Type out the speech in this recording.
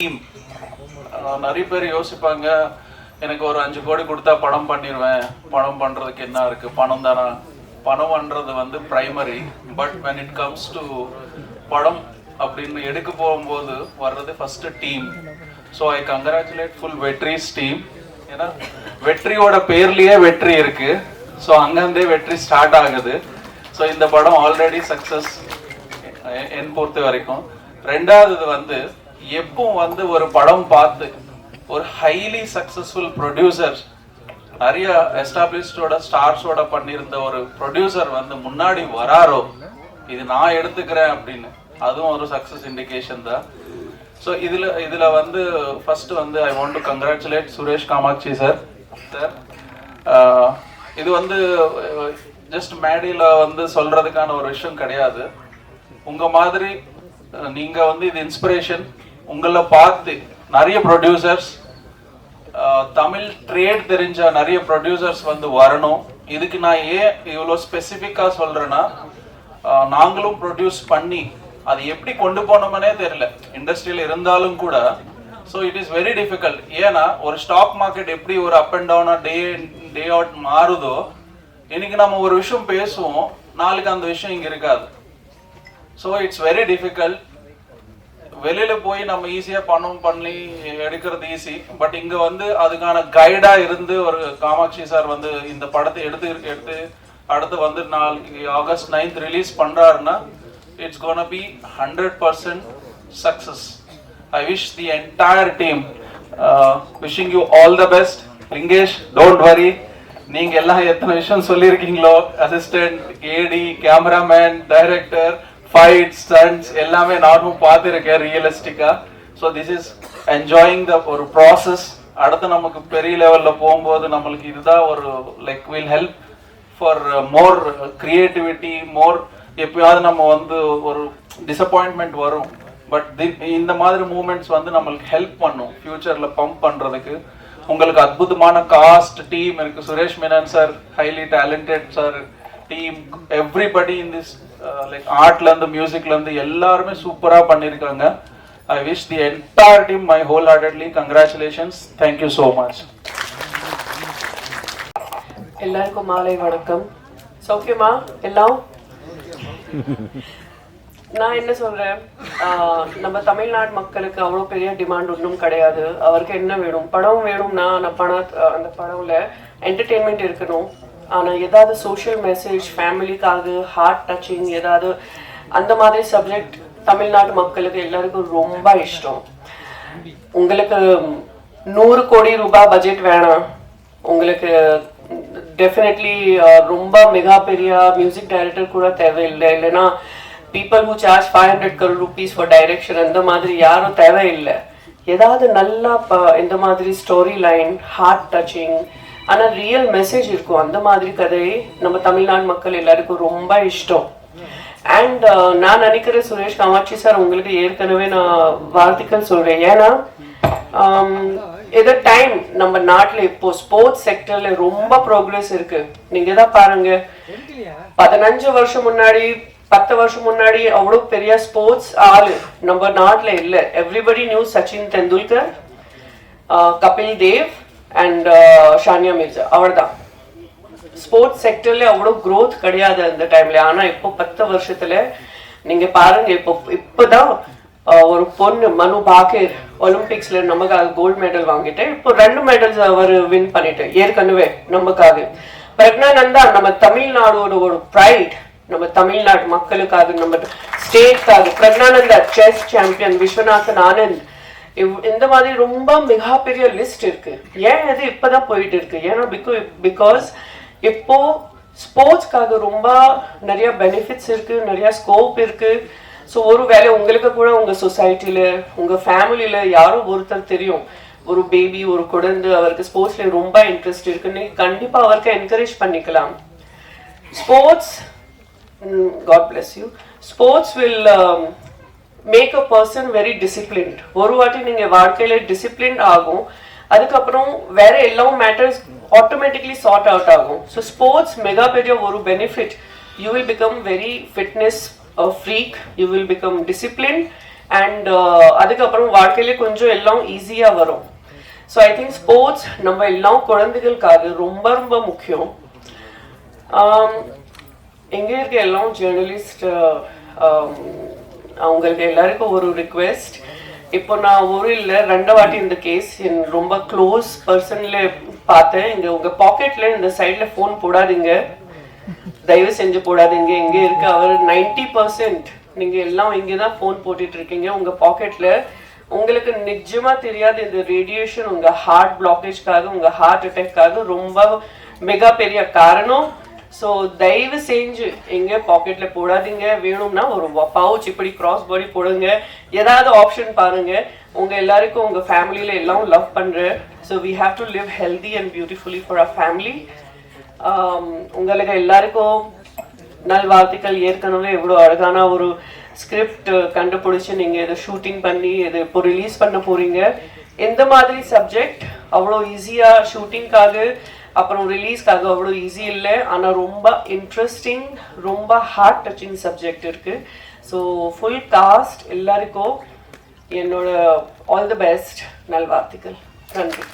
Team நிறைய பேர் யோசிப்பாங்க, எனக்கு ஒரு 5 கோடி கொடுத்தா படம் பண்ணிடுவேன், படம் பண்ணுறதுக்கு என்ன இருக்குது, பணம் தானே. பணம்ன்றது வந்து primary. But when it comes to படம் அப்படின்னு எடுக்க போகும்போது வர்றது first team. So I congratulate full Vetri's team. ஏன்னா வெற்றியோட பேர்லேயே வெற்றி இருக்குது. ஸோ அங்கேருந்தே வெற்றி ஸ்டார்ட் ஆகுது. ஸோ இந்த படம் ஆல்ரெடி சக்ஸஸ் என் பொறுத்த வரைக்கும். ரெண்டாவது வந்து எப்போ வந்து ஒரு படம் பார்த்து ஒரு ஹைலி சக்சஸ்ஃபுல் ப்ரொடியூசர், நிறைய எஸ்டாப்ளிஷ்டோட ஸ்டார்ஸோட பண்ணியிருந்த ஒரு ப்ரொடியூசர் வந்து முன்னாடி வராரோ, இது நான் எடுத்துக்கிறேன் அப்படின்னு, அதுவும் ஒரு சக்சஸ் இண்டிகேஷன் தான். ஸோ இதில் வந்து ஃபர்ஸ்ட் வந்து I want to congratulate Suresh Kamatchi sir. இது வந்து ஜஸ்ட் மேடையில் வந்து சொல்றதுக்கான ஒரு விஷயம் கிடையாது. உங்க மாதிரி நீங்க வந்து இது இன்ஸ்பிரேஷன். உங்களை பார்த்து நிறைய ப்ரொடியூசர்ஸ், தமிழ் ட்ரேட் தெரிஞ்ச நிறைய ப்ரொடியூசர்ஸ் வந்து வரணும். இதுக்கு நான் ஏன் இவ்வளோ ஸ்பெசிஃபிக்காக சொல்றேன்னா, நாங்களும் ப்ரொடியூஸ் பண்ணி அது எப்படி கொண்டு போனோம்னே தெரியல இண்டஸ்ட்ரியில் இருந்தாலும் கூட. So it is very difficult. ஏன்னா ஒரு ஸ்டாக் மார்க்கெட் எப்படி ஒரு அப் அண்ட் டவுனாக டே அவுட் மாறுதோ, இன்னைக்கு நம்ம ஒரு விஷயம் பேசுவோம், நாளைக்கு அந்த விஷயம் இங்கே இருக்காது. So it's very difficult. வெளியில போய் நம்ம ஈஸியா பணம் பண்ணி எடுக்கிறது ஈஸி. பட் இங்க வந்து அதுக்கான கைடா இருந்து ஒரு காமாட்சி சார் வந்து இந்த படத்தை எடுத்து அடுத்து வந்து நாளைக்கு ஆகஸ்ட் 9th ரிலீஸ் பண்றாருன்னா it's gonna be 100% success. I wish the entire team, wishing you all the best. Lingesh, don't worry, நீங்க எல்லாம் எத்தனை விஷயம் சொல்லியிருக்கீங்களோ, assistant, AD, cameraman, director, fights, stunts எல்லாமே நானும் பார்த்துருக்கேன் ரியலிஸ்டிக்கா. So this is enjoying the ஒரு ப்ராசஸ். அடுத்து நமக்கு பெரிய லெவலில் போகும்போது நம்மளுக்கு இதுதான் ஒரு like will help for more creativity, more. எப்பயாவது நம்ம வந்து ஒரு டிசப்பாயின்மெண்ட் வரும், பட் இந்த மாதிரி மூமெண்ட்ஸ் வந்து நம்மளுக்கு ஹெல்ப் பண்ணும் ஃபியூச்சரில் பம்ப் பண்ணுறதுக்கு. உங்களுக்கு அற்புதமான காஸ்ட் டீம் இருக்கு. Suresh Menon sir, highly talented sir, team, everybody in this like ஆர்ட்ல இருந்து மியூசிக்ல இருந்து எல்லாருமே சூப்பரா பண்ணிருக்காங்க. I wish the entire team my whole heartedly congratulations. Thank you so much. எல்லாருக்கும் மாலை வணக்கம். சௌக்கியமா எல்லாம்? நான் என்ன சொல்றேன், நம்ம தமிழ்நாடு மக்களுக்கு அவ்வளோ பெரிய டிமாண்ட் ஒன்றும் கிடையாது. அவருக்கு என்ன வேணும், படம் வேணும்னா அந்த படம்ல என்டர்டெயின்மெண்ட் இருக்கணும். ஆனால் ஏதாவது சோஷியல் மெசேஜ், ஃபேமிலிக்காக ஹார்ட் டச்சிங் ஏதாவது அந்த மாதிரி சப்ஜெக்ட் தமிழ்நாட்டு மக்களுக்கு எல்லாருக்கும் ரொம்ப இஷ்டம். உங்களுக்கு 100 கோடி ரூபாய் பட்ஜெட் வேணாம், உங்களுக்கு டெஃபினெட்லி ரொம்ப மிக பெரிய மியூசிக் டைரக்டர் கூட தேவையில்லை. இல்லைன்னா people who charge 500 crore rupees for direction அந்த மாதிரி யாரும் தேவையில்லை. ஏதாவது நல்லா இந்த மாதிரி ஸ்டோரி லைன், ஹார்ட் டச்சிங், ஆனால் ரியல் மெசேஜ் இருக்கும், அந்த மாதிரி கதை நம்ம தமிழ்நாடு மக்கள் எல்லாருக்கும் ரொம்ப இஷ்டம். அண்ட் நான் நினைக்கிறேன் சுரேஷ் காமாட்சி சார், உங்களுக்கு ஏற்கனவே நான் வாழ்த்துக்கள் சொல்றேன். ஏன்னா ஏதோ டைம் நம்ம நாட்டில் இப்போ ஸ்போர்ட்ஸ் செக்டர்ல ரொம்ப ப்ரோக்ரஸ் இருக்கு. நீங்க தான் பாருங்க, 15 வருஷம் முன்னாடி 10 வருஷம் முன்னாடி அவ்வளோ பெரிய ஸ்போர்ட்ஸ் ஆளு நம்ம நாட்டில் இல்லை. Everybody knew Sachin Tendulkar, Kapil Dev and Sania Mirza, அவ்வளோதான். ஸ்போர்ட்ஸ் செக்டர்ல அவ்வளோ க்ரோத் கிடையாது அந்த டைம்ல. ஆனா இப்போ 10 வருஷத்துல நீங்க பாருங்க, இப்போதான் ஒரு பொண்ணு மனு பாக்கர் ஒலிம்பிக்ஸ்ல நமக்காக கோல்டு மெடல் வாங்கிட்டு இப்போ 2 மெடல்ஸ் அவர் வின் பண்ணிட்டு ஏற்கனவே நமக்காக. பிரக்னானந்தா நம்ம தமிழ்நாடோட ஒரு ப்ரைட், நம்ம தமிழ்நாடு மக்களுக்காக, நம்ம ஸ்டேட்காக. பிரக்னானந்தா செஸ் சாம்பியன், விஸ்வநாதன் ஆனந்த், இந்த மாதிரி ரொம்ப மிகப்பெரிய லிஸ்ட் இருக்கு. ஏன் இது இப்பதான் போயிட்டு இருக்கு? ஏன்னா பிகாஸ் இப்போ ஸ்போர்ட்ஸ்க்காக ரொம்ப நிறைய பெனிஃபிட்ஸ் இருக்கு, நிறைய ஸ்கோப் இருக்கு. ஸோ ஒரு வேலை உங்களுக்கு கூட உங்க சொசைட்டில, உங்க ஃபேமிலியில யாரோ ஒருத்தர் தெரியும், ஒரு பேபி, ஒரு குழந்தை, அவருக்கு ஸ்போர்ட்ஸ்ல ரொம்ப இன்ட்ரெஸ்ட் இருக்குன்னு கண்டிப்பா அவருக்கு என்கரேஜ் பண்ணிக்கலாம். Sports, God bless you, sports will make a person very disciplined. ஒரு வாட்டி நீங்க வாழ்க்கையில டிசிப்ளின் ஆகும், அதுக்கப்புறம் வேற எல்லாம் மேட்டர்ஸ் ஆட்டோமேட்டிக்லி சார்ட் அவுட் ஆகும். ஸோ ஸ்போர்ட்ஸ் மிகப்பெரிய ஒரு benefit. You will become very fitness freak, you will become discipline and அதுக்கப்புறம் வாழ்க்கையில கொஞ்சம் எல்லாம் ஈஸியா வரும். ஸோ ஐ திங்க் ஸ்போர்ட்ஸ் நம்ம எல்லாம் குழந்தைகளுக்காக ரொம்ப ரொம்ப முக்கியம். எங்க இருக்க எல்லாம் ஜேர்னலிஸ்ட் அவங்களுக்கு எல்லாருக்கும் ஒரு ரிக்வெஸ்ட். இப்போ நான் ஒரு இல்லை 2 வாட்டி இந்த கேஸ் என் ரொம்ப க்ளோஸ் பர்சன்ல பார்த்தேன். இங்க உங்க பாக்கெட்ல இந்த சைட்ல ஃபோன் போடாதீங்க, தயவு செஞ்சு போடாதீங்க. எங்க இருக்கு அவர் 90% நீங்க எல்லாம் இங்கதான் ஃபோன் போட்டுட்டு இருக்கீங்க உங்க பாக்கெட்ல. உங்களுக்கு நிஜமா தெரியாது இந்த ரேடியேஷன் உங்க ஹார்ட் பிளாக்கேஜ்க்காக உங்க ஹார்ட் அட்டாக்காக ரொம்ப மிக பெரிய காரணம். ஸோ தயவு செஞ்சு எங்க பாக்கெட்ல போடாதீங்க. வேணும்னா ஒரு பவுச் இப்படி கிராஸ் பாடி போடுங்க. ஏதாவது ஆப்ஷன் பாருங்க. உங்க எல்லாருக்கும் உங்க ஃபேமிலியில எல்லாம் லவ் பண்றேன். So we have to live healthy and beautifully for our family. உங்களுக்கு எல்லாருக்கும் நல்வாழ்த்துக்கள். ஏற்கனவே இவ்வளோ அழகான ஒரு ஸ்கிரிப்ட் கண்டுபிடிச்சு நீங்க இதை ஷூட்டிங் பண்ணி இதை இப்போ ரிலீஸ் பண்ண போறீங்க. எந்த மாதிரி சப்ஜெக்ட் அவ்வளோ ஈஸியா ஷூட்டிங்காக அப்புறம் ரிலீஸ்க்காக அவ்வளோ ஈஸி இல்லை. ஆனால் ரொம்ப இன்ட்ரெஸ்டிங் ரொம்ப ஹார்ட் டச்சிங் சப்ஜெக்ட் இருக்கு. ஸோ ஃபுல் காஸ்ட் எல்லாருக்கும் என்னோட ஆல் தி பெஸ்ட் நல்வாழ்த்துக்கள். நன்றி.